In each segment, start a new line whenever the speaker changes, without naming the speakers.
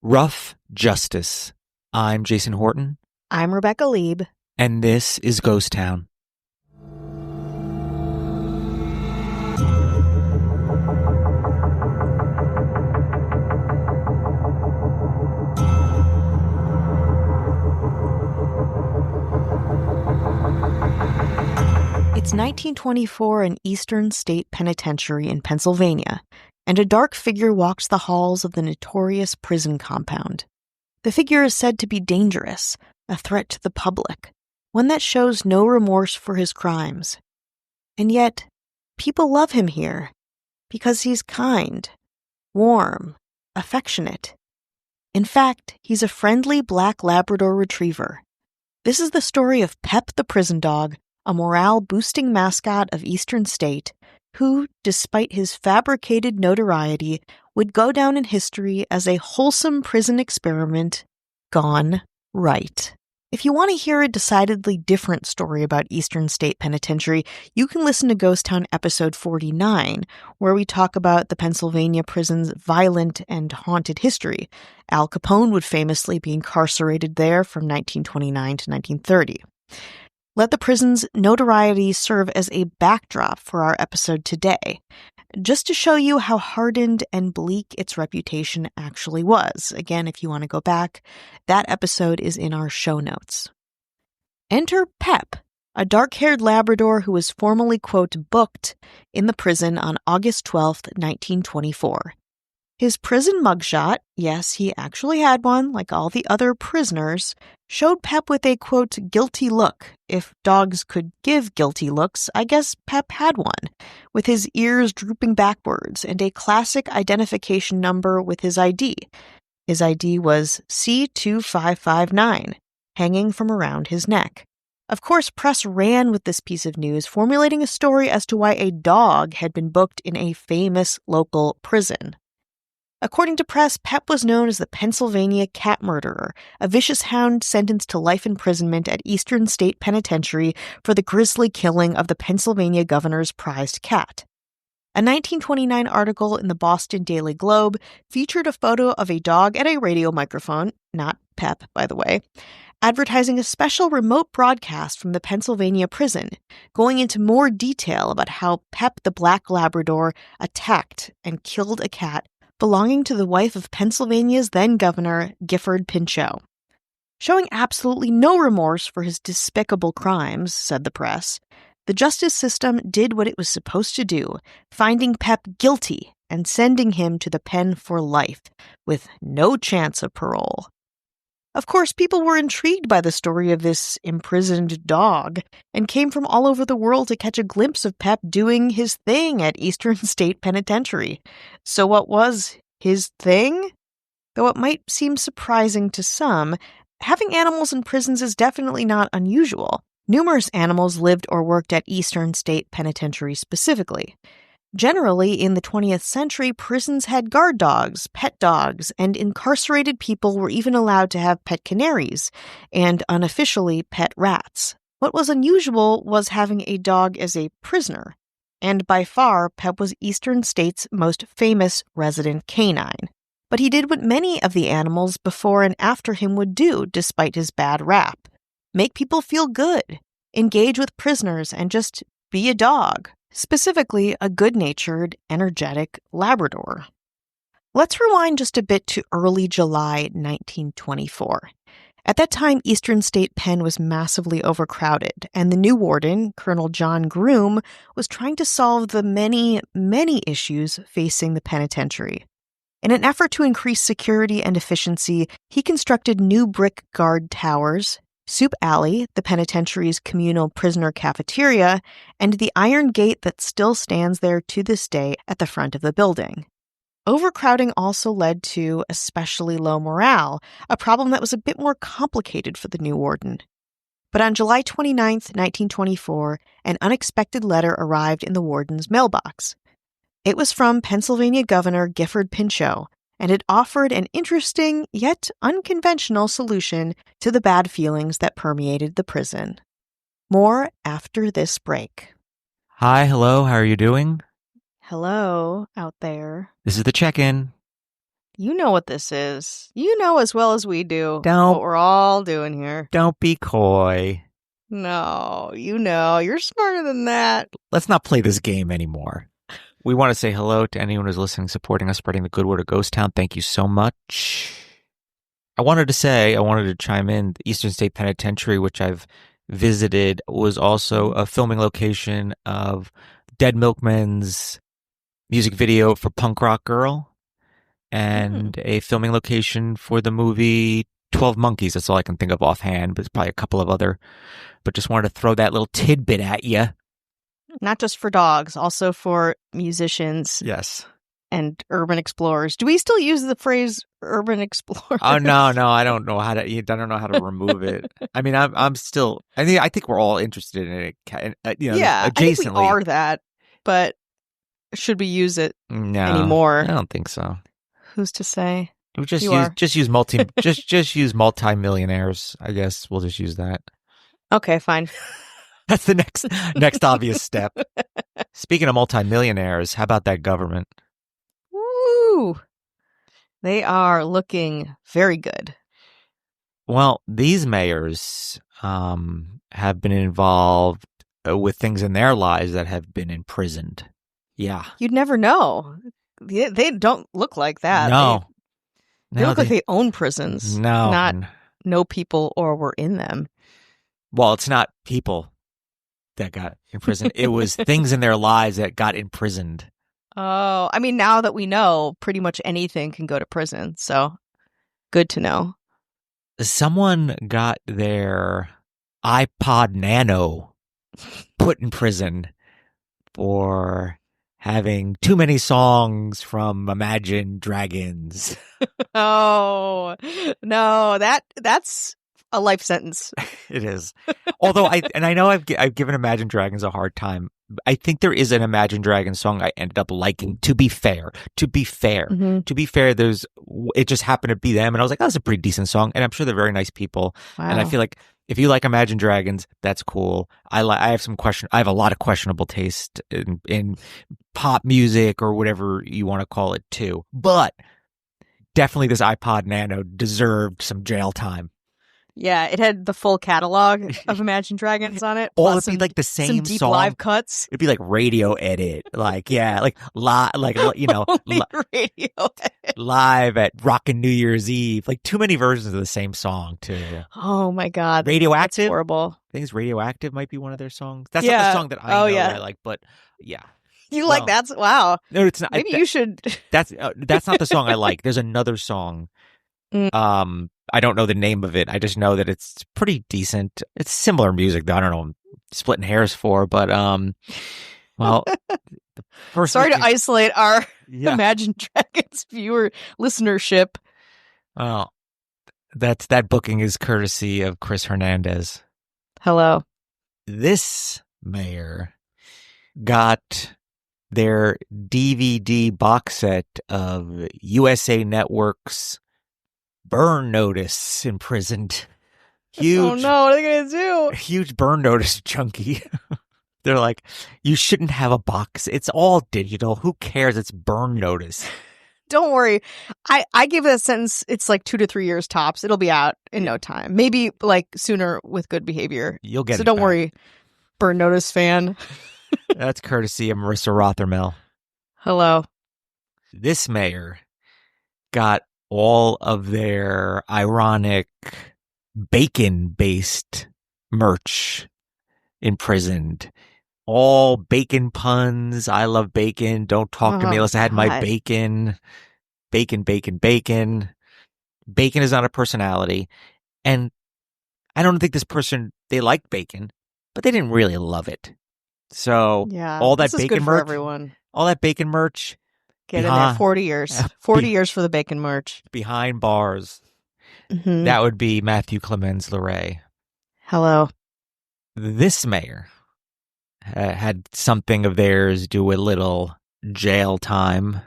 Rough Justice. I'm Jason Horton.
I'm Rebecca Lieb.
And this is Ghost Town.
It's 1924 in Eastern State Penitentiary in Pennsylvania, and a dark figure walks the halls of the notorious prison compound. The figure is said to be dangerous, a threat to the public, one that shows no remorse for his crimes. And yet, people love him here because he's kind, warm, affectionate. In fact, he's a friendly black Labrador retriever. This is the story of Pep the prison dog, a morale-boosting mascot of Eastern State, who, despite his fabricated notoriety, would go down in history as a wholesome prison experiment gone right. If you want to hear a decidedly different story about Eastern State Penitentiary, you can listen to Ghost Town episode 49, where we talk about the Pennsylvania prison's violent and haunted history. Al Capone would famously be incarcerated there from 1929 to 1930. Let the prison's notoriety serve as a backdrop for our episode today, just to show you how hardened and bleak its reputation actually was. Again, if you want to go back, that episode is in our show notes. Enter Pep, a dark-haired Labrador who was formally, quote, booked in the prison on August 12th, 1924. His prison mugshot, yes, he actually had one, like all the other prisoners, showed Pep with a, quote, guilty look. If dogs could give guilty looks, I guess Pep had one, with his ears drooping backwards and a classic identification number with his ID. His ID was C2559, hanging from around his neck. Of course, press ran with this piece of news, formulating a story as to why a dog had been booked in a famous local prison. According to press, Pep was known as the Pennsylvania cat murderer, a vicious hound sentenced to life imprisonment at Eastern State Penitentiary for the grisly killing of the Pennsylvania governor's prized cat. A 1929 article in the Boston Daily Globe featured a photo of a dog at a radio microphone, not Pep, by the way, advertising a special remote broadcast from the Pennsylvania prison, going into more detail about how Pep the Black Labrador attacked and killed a cat belonging to the wife of Pennsylvania's then-governor, Gifford Pinchot. Showing absolutely no remorse for his despicable crimes, said the press, the justice system did what it was supposed to do, finding Pep guilty and sending him to the pen for life, with no chance of parole. Of course, people were intrigued by the story of this imprisoned dog and came from all over the world to catch a glimpse of Pep doing his thing at Eastern State Penitentiary. So what was his thing? Though it might seem surprising to some, having animals in prisons is definitely not unusual. Numerous animals lived or worked at Eastern State Penitentiary specifically. Generally, in the 20th century, prisons had guard dogs, pet dogs, and incarcerated people were even allowed to have pet canaries, and unofficially pet rats. What was unusual was having a dog as a prisoner, and by far, Pep was Eastern State's most famous resident canine. But he did what many of the animals before and after him would do, despite his bad rap. Make people feel good, engage with prisoners, and just be a dog. Specifically, a good-natured, energetic Labrador. Let's rewind just a bit to early July 1924. At that time, Eastern State Pen was massively overcrowded, and the new warden, Colonel John Groom, was trying to solve the many, many issues facing the penitentiary. In an effort to increase security and efficiency, he constructed new brick guard towers, Soup Alley, the penitentiary's communal prisoner cafeteria, and the iron gate that still stands there to this day at the front of the building. Overcrowding also led to especially low morale, a problem that was a bit more complicated for the new warden. But on July 29, 1924, an unexpected letter arrived in the warden's mailbox. It was from Pennsylvania Governor Gifford Pinchot, and it offered an interesting yet unconventional solution to the bad feelings that permeated the prison. More after this break.
Hi, hello, how are you doing?
Hello, out there.
This is the check-in.
You know what this is. You know as well as we do
Don't-
what we're all doing here.
Don't be coy.
No, you know. You're smarter than that.
Let's not play this game anymore. We want to say hello to anyone who's listening, supporting us, spreading the good word of Ghost Town. Thank you so much. I wanted to chime in. The Eastern State Penitentiary, which I've visited, was also a filming location of Dead Milkmen's music video for Punk Rock Girl, and a filming location for the movie 12 Monkeys. That's all I can think of offhand, but there's probably a couple of other. But just wanted to throw that little tidbit at you.
Not just for dogs, also for musicians.
Yes.
And urban explorers. Do we still use the phrase urban explorer?
Oh no, I don't know how to. I don't know how to remove it. I mean, I'm still. I think we're all interested in it.
Yeah,
adjacently.
I think we are that. But should we use it anymore?
I don't think so.
Who's to say?
We just use multi-millionaires. I guess we'll just use that.
Okay, fine.
That's the next obvious step. Speaking of multi-millionaires, how about that government?
Woo! They are looking very good.
Well, these mayors have been involved with things in their lives that have been imprisoned. Yeah.
You'd never know. They don't look like that.
No.
They look like they own prisons.
No.
Not know people or were in them.
Well, it's not people that got imprisoned. It was things in their lives that got imprisoned.
Oh, I mean, now that we know, pretty much anything can go to prison. So good to know.
Someone got their iPod Nano put in prison for having too many songs from Imagine Dragons.
Oh, no, that's a life sentence.
It is. Although I know I've given Imagine Dragons a hard time. I think there is an Imagine Dragons song I ended up liking. To be fair, it just happened to be them, and I was like, oh, that's a pretty decent song, and I'm sure they're very nice people.
Wow.
And I feel like if you like Imagine Dragons, that's cool. I have a lot of questionable taste in pop music or whatever you want to call it too, but definitely this iPod Nano deserved some jail time.
Yeah, it had the full catalog of Imagine Dragons on it.
Or it'd be like the same
some deep
song.
Live cuts.
It'd be like radio edit, radio edit. Live at Rockin' New Year's Eve. Like too many versions of the same song too.
Oh my God,
Radioactive.
That's horrible.
I think it's Radioactive might be one of their songs. That's not the song that I know I like, but yeah.
You like that? Wow.
No, it's not.
Maybe you should.
That's not the song I like. There's another song. I don't know the name of it. I just know that it's pretty decent. It's similar music though. I don't know what I'm splitting hairs for, but well,
sorry to isolate our Imagine Dragons viewer listenership.
Oh, that booking is courtesy of Chris Hernandez.
Hello.
This mayor got their DVD box set of USA Network's Burn Notice imprisoned. Huge.
Oh no, what are they going to do?
Huge Burn Notice junkie. They're like, you shouldn't have a box. It's all digital. Who cares? It's Burn Notice.
Don't worry. I give it a sentence. It's like 2 to 3 years tops. It'll be out in no time. Maybe like sooner with good behavior.
You'll get it.
So don't worry, Burn Notice fan.
That's courtesy of Marissa Rothermel.
Hello.
This mayor got all of their ironic bacon-based merch imprisoned. All bacon puns. I love bacon. Don't talk to me unless I had my bacon. Bacon, bacon, bacon. Bacon is not a personality. And I don't think this person, they liked bacon, but they didn't really love it. So all that bacon merch,
everyone.
All that bacon merch.
Get in there. 40 years. 40 years for the bacon merch.
Behind bars.
Mm-hmm.
That would be Matthew Clemens Leray.
Hello.
This mayor had something of theirs do a little jail time.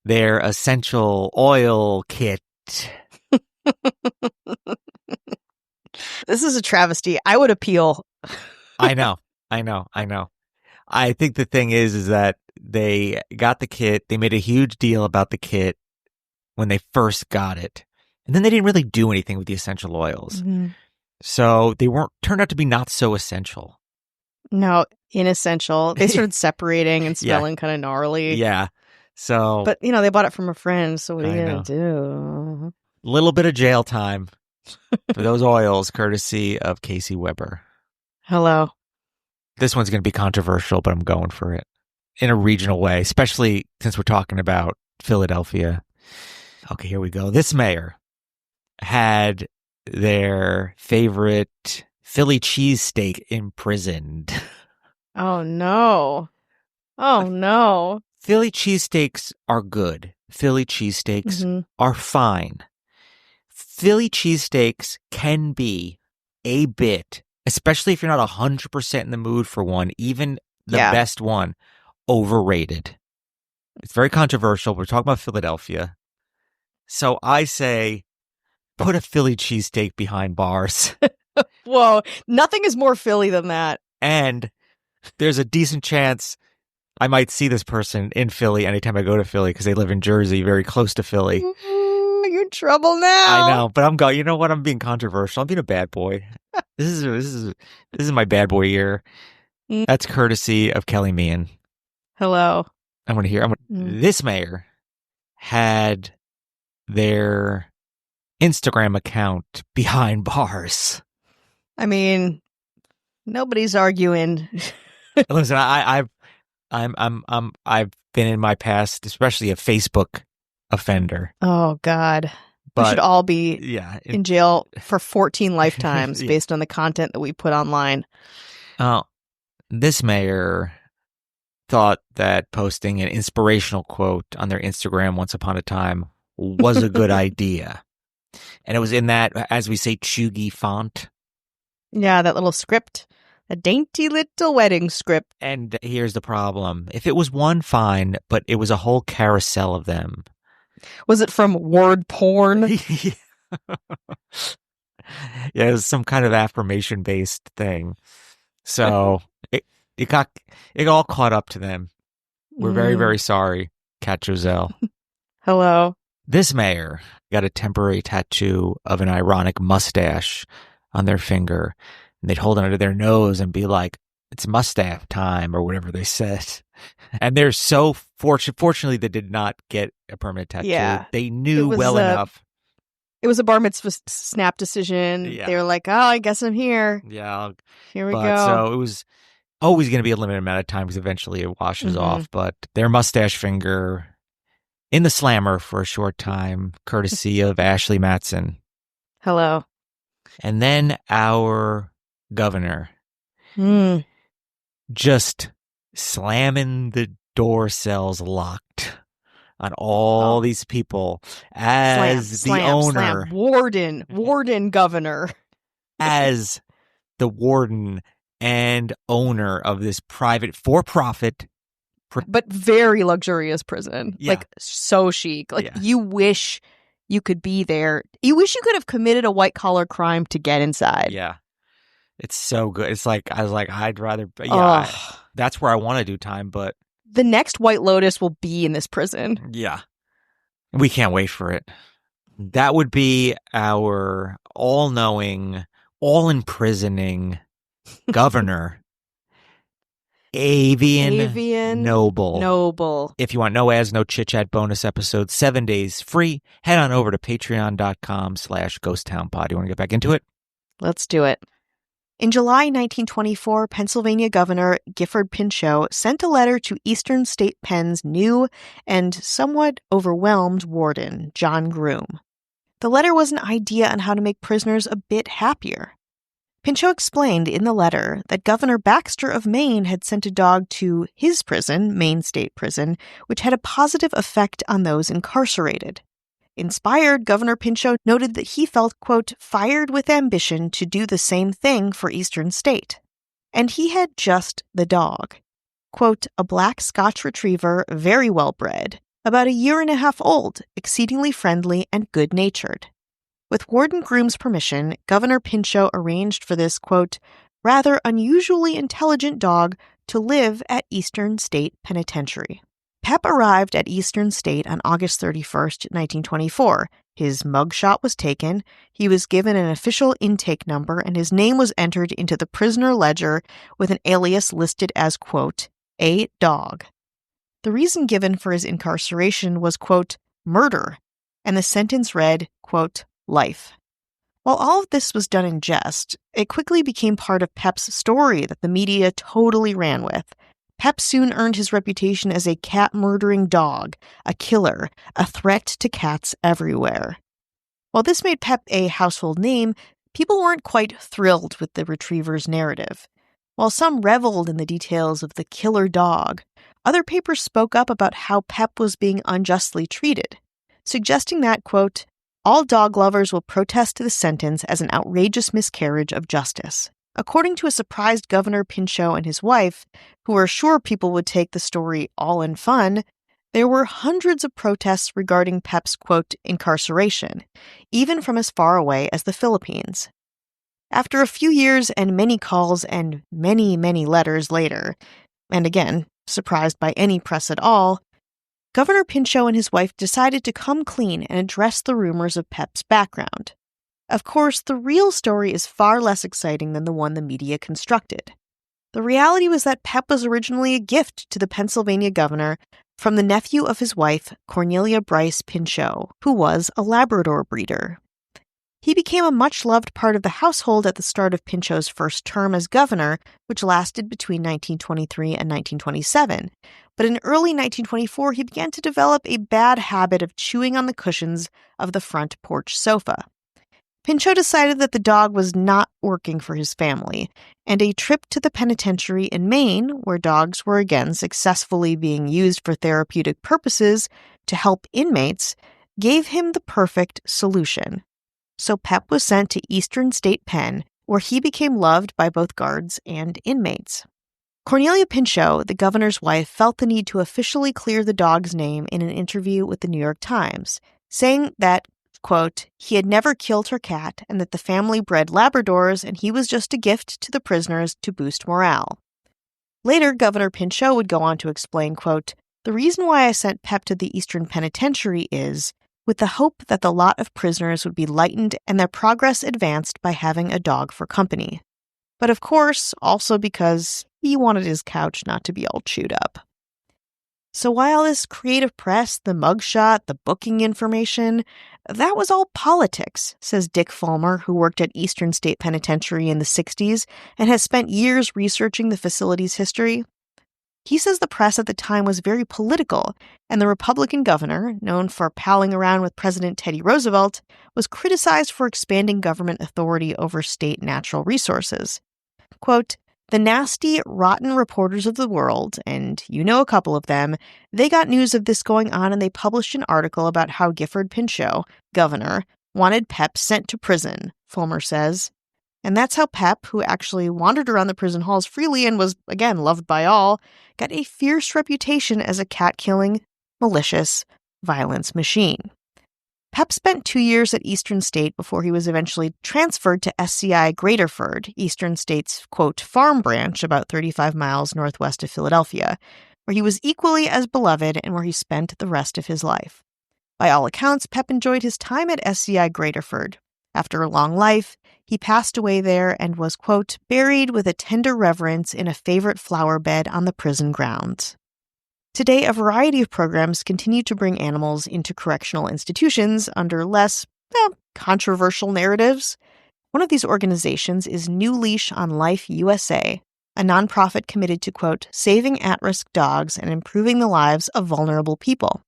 Their essential oil kit.
This is a travesty. I would appeal.
I know. I think the thing is that they got the kit. They made a huge deal about the kit. when they first got it. And then they didn't really do anything with the essential oils.
Mm-hmm.
So they turned out to be not so essential.
No, inessential. They started separating and smelling kind of gnarly.
Yeah. So,
but they bought it from a friend. So what are you gonna
know.
do?
Little bit of jail time for those oils, courtesy of Casey Weber.
Hello.
This one's going to be controversial, but I'm going for it in a regional way, especially since we're talking about Philadelphia. Okay, here we go. This mayor had their favorite Philly cheesesteak imprisoned.
Oh, no. Oh, no.
Philly cheesesteaks are good. Philly cheesesteaks are fine. Philly cheesesteaks can be a bit, especially if you're not 100% in the mood for one, even the best one, overrated. It's very controversial. We're talking about Philadelphia. So I say, put a Philly cheesesteak behind bars.
Whoa, nothing is more Philly than that.
And there's a decent chance I might see this person in Philly anytime I go to Philly because they live in Jersey, very close to Philly.
You're in trouble now.
I know, but I'm going. You know what? I'm being controversial. I'm being a bad boy. This is my bad boy year. That's courtesy of Kelly Meehan.
Hello.
I want to hear. This mayor had their Instagram account behind bars.
I mean, nobody's arguing.
Listen, I've been in my past, especially a Facebook offender.
Oh God, we should all be in jail for 14 lifetimes based on the content that we put online.
This mayor thought that posting an inspirational quote on their Instagram once upon a time was a good idea. And it was in that, as we say, chuggy font.
Yeah, that little script. A dainty little wedding script.
And here's the problem. If it was one, fine, but it was a whole carousel of them.
Was it from word porn?
Yeah, it was some kind of affirmation-based thing. So it all caught up to them. We're very, very sorry, Kat Giselle.
Hello.
This mayor got a temporary tattoo of an ironic mustache on their finger. And they'd hold it under their nose and be like, it's mustache time, or whatever they said. And they're so fortunately, they did not get a permanent tattoo.
Yeah.
They knew well enough.
It was a bar mitzvah snap decision. Yeah. They were like, oh, I guess I'm here.
Yeah.
Here we go.
So it was always going to be a limited amount of time because eventually it washes off. But their mustache finger in the slammer for a short time, courtesy of Ashley Matson.
Hello.
And then our governor just slamming the door cells locked on all these people as owner.
Warden governor.
As the warden and owner of this private for-profit
but very luxurious prison.
Yeah.
Like so chic. Like you wish you could be there. You wish you could have committed a white collar crime to get inside.
Yeah. It's so good. It's like, I was like, I'd rather, that's where I want to do time, but.
The next White Lotus will be in this prison.
Yeah. We can't wait for it. That would be our all-knowing, all-imprisoning governor, Avian Noble. If you want no ads, no chit-chat bonus episodes, 7 days free, head on over to patreon.com/ghosttownpod. You want to get back into it?
Let's do it. In July 1924, Pennsylvania Governor Gifford Pinchot sent a letter to Eastern State Penn's new and somewhat overwhelmed warden, John Groom. The letter was an idea on how to make prisoners a bit happier. Pinchot explained in the letter that Governor Baxter of Maine had sent a dog to his prison, Maine State Prison, which had a positive effect on those incarcerated. Inspired, Governor Pinchot noted that he felt, quote, fired with ambition to do the same thing for Eastern State. And he had just the dog. Quote, a black Scotch retriever, very well bred, about 1.5 years old, exceedingly friendly and good-natured. With Warden Groom's permission, Governor Pinchot arranged for this, quote, rather unusually intelligent dog to live at Eastern State Penitentiary. Pep arrived at Eastern State on August 31st, 1924. His mugshot was taken, he was given an official intake number, and his name was entered into the prisoner ledger with an alias listed as, quote, a dog. The reason given for his incarceration was, quote, murder, and the sentence read, quote, life. While all of this was done in jest, it quickly became part of Pep's story that the media totally ran with. Pep soon earned his reputation as a cat-murdering dog, a killer, a threat to cats everywhere. While this made Pep a household name, people weren't quite thrilled with the retriever's narrative. While some reveled in the details of the killer dog, other papers spoke up about how Pep was being unjustly treated, suggesting that, quote, all dog lovers will protest the sentence as an outrageous miscarriage of justice. According to a surprised Governor Pinchot and his wife, who were sure people would take the story all in fun, there were hundreds of protests regarding Pep's, quote, incarceration, even from as far away as the Philippines. After a few years and many calls and many, many letters later, and again, surprised by any press at all, Governor Pinchot and his wife decided to come clean and address the rumors of Pep's background. Of course, the real story is far less exciting than the one the media constructed. The reality was that Pep was originally a gift to the Pennsylvania governor from the nephew of his wife, Cornelia Bryce Pinchot, who was a Labrador breeder. He became a much-loved part of the household at the start of Pinchot's first term as governor, which lasted between 1923 and 1927. But in early 1924, he began to develop a bad habit of chewing on the cushions of the front porch sofa. Pinchot decided that the dog was not working for his family, and a trip to the penitentiary in Maine, where dogs were again successfully being used for therapeutic purposes to help inmates, gave him the perfect solution. So Pep was sent to Eastern State Pen, where he became loved by both guards and inmates. Cornelia Pinchot, the governor's wife, felt the need to officially clear the dog's name in an interview with the New York Times, saying that, quote, he had never killed her cat and that the family bred Labradors and he was just a gift to the prisoners to boost morale. Later, Governor Pinchot would go on to explain, quote, the reason why I sent Pep to the Eastern Penitentiary is with the hope that the lot of prisoners would be lightened and their progress advanced by having a dog for company. But of course, also because he wanted his couch not to be all chewed up. So while this creative press, the mugshot, the booking information, that was all politics, says Dick Fulmer, who worked at Eastern State Penitentiary in the 60s and has spent years researching the facility's history. He says the press at the time was very political, and the Republican governor, known for palling around with President Teddy Roosevelt, was criticized for expanding government authority over state natural resources. Quote, the nasty, rotten reporters of the world, and you know a couple of them, they got news of this going on and they published an article about how Gifford Pinchot, governor, wanted Pep sent to prison, Fulmer says. And that's how Pep, who actually wandered around the prison halls freely and was, again, loved by all, got a fierce reputation as a cat-killing, malicious violence machine. Pep spent 2 years at Eastern State before he was eventually transferred to SCI Graterford, Eastern State's, quote, farm branch about 35 miles northwest of Philadelphia, where he was equally as beloved and where he spent the rest of his life. By all accounts, Pep enjoyed his time at SCI Graterford. After a long life, he passed away there and was, quote, buried with a tender reverence in a favorite flower bed on the prison grounds. Today, a variety of programs continue to bring animals into correctional institutions under less, controversial narratives. One of these organizations is New Leash on Life USA, a nonprofit committed to, quote, saving at-risk dogs and improving the lives of vulnerable people.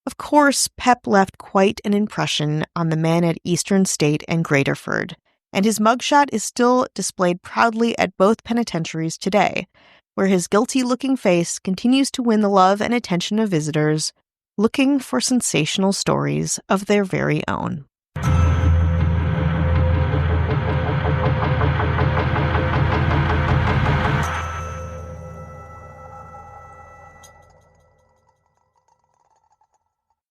Of course, Pep left quite an impression on the men at Eastern State and Graterford, and his mugshot is still displayed proudly at both penitentiaries today, where his guilty-looking face continues to win the love and attention of visitors looking for sensational stories of their very own.